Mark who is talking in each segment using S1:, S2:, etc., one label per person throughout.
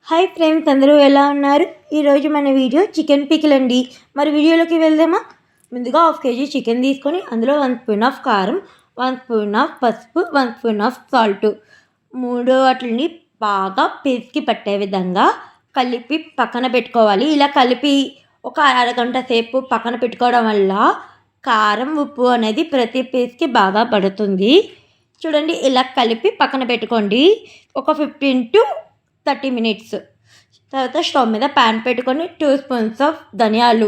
S1: Hi friends, అందరూ ఎలా ఉన్నారు? ఈరోజు మన వీడియో చికెన్ పికిల్ అండి. మరి వీడియోలోకి వెళ్దామా? ముందుగా 1/2 kg చికెన్ తీసుకొని అందులో 1 స్పూన్ ఆఫ్ కారం, 1 స్పూన్ ఆఫ్ పసుపు, 1 స్పూన్ ఆఫ్ సాల్ట్, మూడు వాటిని బాగా పేస్ట్కి పట్టే విధంగా కలిపి పక్కన పెట్టుకోవాలి. ఇలా కలిపి ఒక అరగంట సేపు పక్కన పెట్టుకోవడం వల్ల కారం, ఉప్పు అనేది ప్రతి పీస్కి బాగా పడుతుంది. చూడండి, ఇలా కలిపి పక్కన పెట్టుకోండి. ఒక 15 to 30 minutes తర్వాత స్టవ్ మీద ప్యాన్ పెట్టుకొని 2 స్పూన్స్ ఆఫ్ ధనియాలు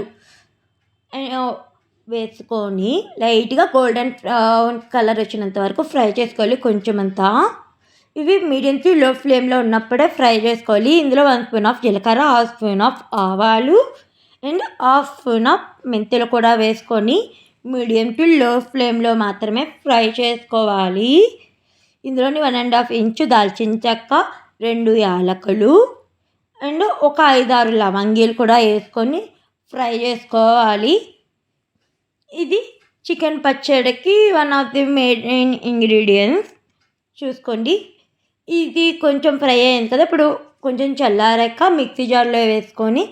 S1: వేసుకొని లైట్గా గోల్డెన్ బ్రౌన్ కలర్ వచ్చినంత వరకు ఫ్రై చేసుకోవాలి. కొంచెం అంతా ఇవి మీడియం టు లో ఫ్లేమ్లో ఉన్నప్పుడే ఫ్రై చేసుకోవాలి. ఇందులో 1 స్పూన్ ఆఫ్ జీలకర్ర, 1/2 స్పూన్ ఆఫ్ ఆవాలు అండ్ 1/2 స్పూన్ ఆఫ్ మెంతులు కూడా వేసుకొని మీడియం టు లో ఫ్లేమ్లో మాత్రమే ఫ్రై చేసుకోవాలి. ఇందులోని 1.5 ఇంచు దాల్చిన చెక్క, 2 యాలకులు అండ్ ఒక 5-6 లవంగీలు కూడా వేసుకొని ఫ్రై చేసుకోవాలి. ఇది చికెన్ పచ్చడికి one of the main ingredients. చూసుకోండి, ఇది కొంచెం ఫ్రై అయింది కదా, ఇప్పుడు కొంచెం చల్లారాక మిక్సీ జార్లో వేసుకొని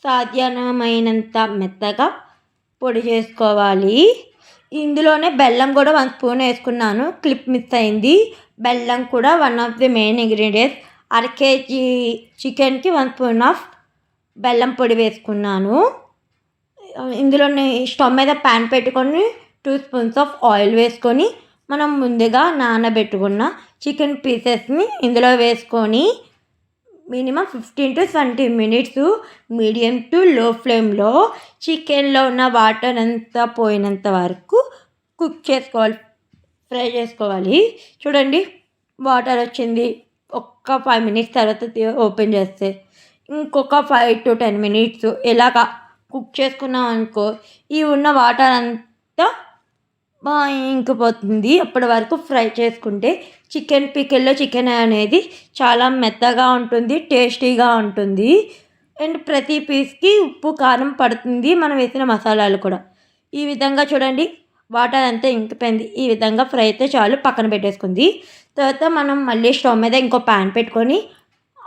S1: సాధ్యమైనంత మెత్తగా పొడి చేసుకోవాలి. ఇందులోనే బెల్లం కూడా 1 స్పూన్ వేసుకున్నాను, క్లిప్ మిస్ అయింది. బెల్లం కూడా one of the main ingredients. 1/2 kg చికెన్కి 1 స్పూన్ ఆఫ్ బెల్లం పొడి వేసుకున్నాను. ఇందులోనే స్టవ్ మీద ప్యాన్ పెట్టుకొని 2 స్పూన్స్ ఆఫ్ ఆయిల్ వేసుకొని మనం ముందుగా నానబెట్టుకున్న చికెన్ పీసెస్ని ఇందులో వేసుకొని minimum 15 to 20 minutes medium to లో ఫ్లేమ్లో చికెన్లో ఉన్న వాటర్ అంతా పోయినంత వరకు కుక్ చేసుకోవాలి, ఫ్రై చేసుకోవాలి. చూడండి, వాటర్ వచ్చింది. ఒక్క 5 minutes తర్వాత ఓపెన్ చేస్తే ఇంకొక 5 to 10 minutes ఇలాగా కుక్ చేసుకున్నాం అనుకో, ఈ ఉన్న వాటర్ అంతా బాగా ఇంకిపోతుంది. అప్పటి వరకు ఫ్రై చేసుకుంటే చికెన్ పికిల్లో చికెన్ అనేది చాలా మెత్తగా ఉంటుంది, టేస్టీగా ఉంటుంది అండ్ ప్రతి పీస్కి ఉప్పు కారం పడుతుంది, మనం వేసిన మసాలాలు కూడా. ఈ విధంగా చూడండి, వాటర్ అంతా ఇంకిపోయింది. ఈ విధంగా ఫ్రై అయితే చాలు, పక్కన పెట్టేసుకుంది. తర్వాత మనం మళ్ళీ స్టవ్ మీద ఇంకో ప్యాన్ పెట్టుకొని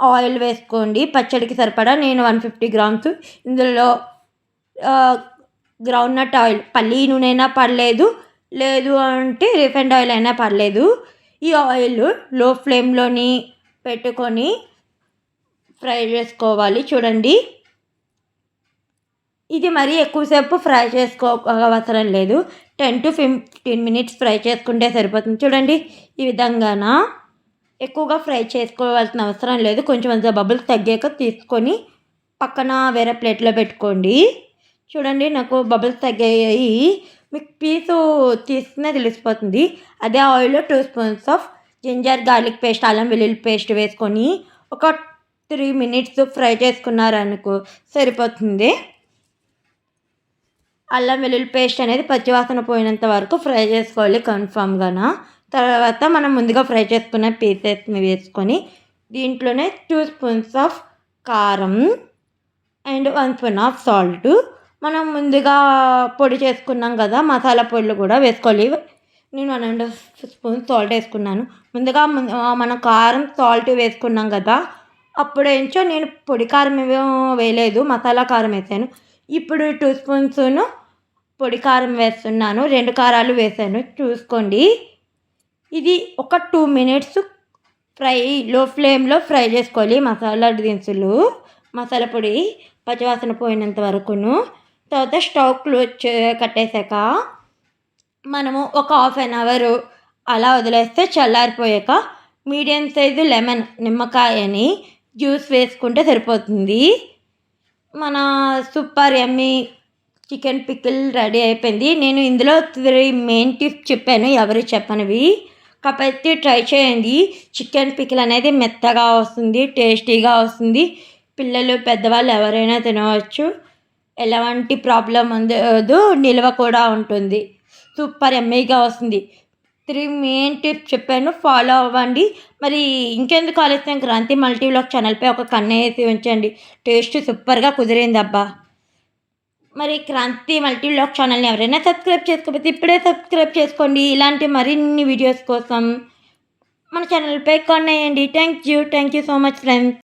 S1: ఆయిల్ వేసుకోండి. పచ్చడికి సరిపడా నేను 150 grams ఇందులో గ్రౌండ్నట్ ఆయిల్, పల్లి నూనె అయినా పర్లేదు, లేదు అంటే రిఫైండ్ ఆయిల్ అయినా పర్లేదు. ఈ ఆయిల్ లో ఫ్లేమ్లోని పెట్టుకొని ఫ్రై చేసుకోవాలి. చూడండి, ఇది మరీ ఎక్కువసేపు ఫ్రై అవసరం లేదు, 10 to 15 minutes ఫ్రై చేసుకుంటే సరిపోతుంది. చూడండి, ఈ విధంగాన ఎక్కువగా ఫ్రై చేసుకోవాల్సిన అవసరం లేదు. కొంచెం అంత బబుల్స్ తగ్గాక తీసుకొని పక్కన వేరే ప్లేట్లో పెట్టుకోండి. చూడండి, నాకు బబుల్స్ తగ్గాయి. మీకు పీసు తీసుకునే తెలిసిపోతుంది. అదే ఆయిల్లో 2 spoons of ginger garlic paste, అల్లం వెల్లుల్లి పేస్ట్ వేసుకొని ఒక 3 minutes ఫ్రై చేసుకున్నారనుకో సరిపోతుంది. అల్లం వెల్లుల్లి పేస్ట్ అనేది పచ్చివాసన పోయినంత వరకు ఫ్రై చేసుకోవాలి కన్ఫామ్గాన. తర్వాత మనం ముందుగా ఫ్రై చేసుకున్న పీసెస్ని వేసుకొని దీంట్లోనే 2 స్పూన్స్ ఆఫ్ కారం అండ్ 1 స్పూన్ ఆఫ్ సాల్ట్, మనం ముందుగా పొడి చేసుకున్నాం కదా మసాలా పొడులు కూడా వేసుకోవాలి. నేను 1.5 స్పూన్ సాల్ట్ వేసుకున్నాను. ముందుగా మనం కారం సాల్ట్ వేసుకున్నాం కదా, అప్పుడేంచో నేను పొడి కారం వేయలేదు, మసాలా కారం వేసాను. ఇప్పుడు 2 స్పూన్స్ పొడి కారం వేస్తున్నాను, 2 కారాలు వేసాను. చూసుకోండి, ఇది ఒక 2 minutes ఫ్రై, లో ఫ్లేమ్లో ఫ్రై చేసుకోవాలి. మసాలా దినుసులు, మసాలా పొడి పచ్చివాసన పోయినంత వరకును. తర్వాత స్టవ్ క్లోజ్ కట్టేశాక మనము ఒక 1/2 hour అలా వదిలేస్తే చల్లారిపోయాక మీడియం సైజు లెమన్, నిమ్మకాయని జ్యూస్ వేసుకుంటే సరిపోతుంది. మన సూపర్ యమ్మీ చికెన్ పికిల్ రెడీ అయిపోయింది. నేను ఇందులో 3 మెయిన్ టిప్స్ చెప్పాను, ఎవరు చెప్పనివి. కాకపోతే ట్రై చేయండి. చికెన్ పికిల్ అనేది మెత్తగా వస్తుంది, టేస్టీగా వస్తుంది. పిల్లలు, పెద్దవాళ్ళు ఎవరైనా తినవచ్చు. ఎలాంటి ప్రాబ్లం ఉండదు, నిల్వ కూడా ఉంటుంది. సూపర్ యమ్మీగా వస్తుంది. 3 మెయిన్ టిప్స్ చెప్పాను, ఫాలో అవ్వండి. మరి ఇంకెందుకు ఆలస్యం, క్రాంతి మల్టీ వ్లాగ్ ఛానల్పై ఒక కన్ను వేసి ఉంచండి. టేస్ట్ సూపర్గా కుదిరింది అబ్బా. మరి క్రాంతి మల్టీ వ్లాగ్ ఛానల్ని ఎవరైనా సబ్స్క్రైబ్ చేసుకోకపోతే ఇప్పుడే సబ్స్క్రైబ్ చేసుకోండి. ఇలాంటి మరిన్ని వీడియోస్ కోసం మన ఛానల్పై కన్ను వేయండి. Thank you so much friends.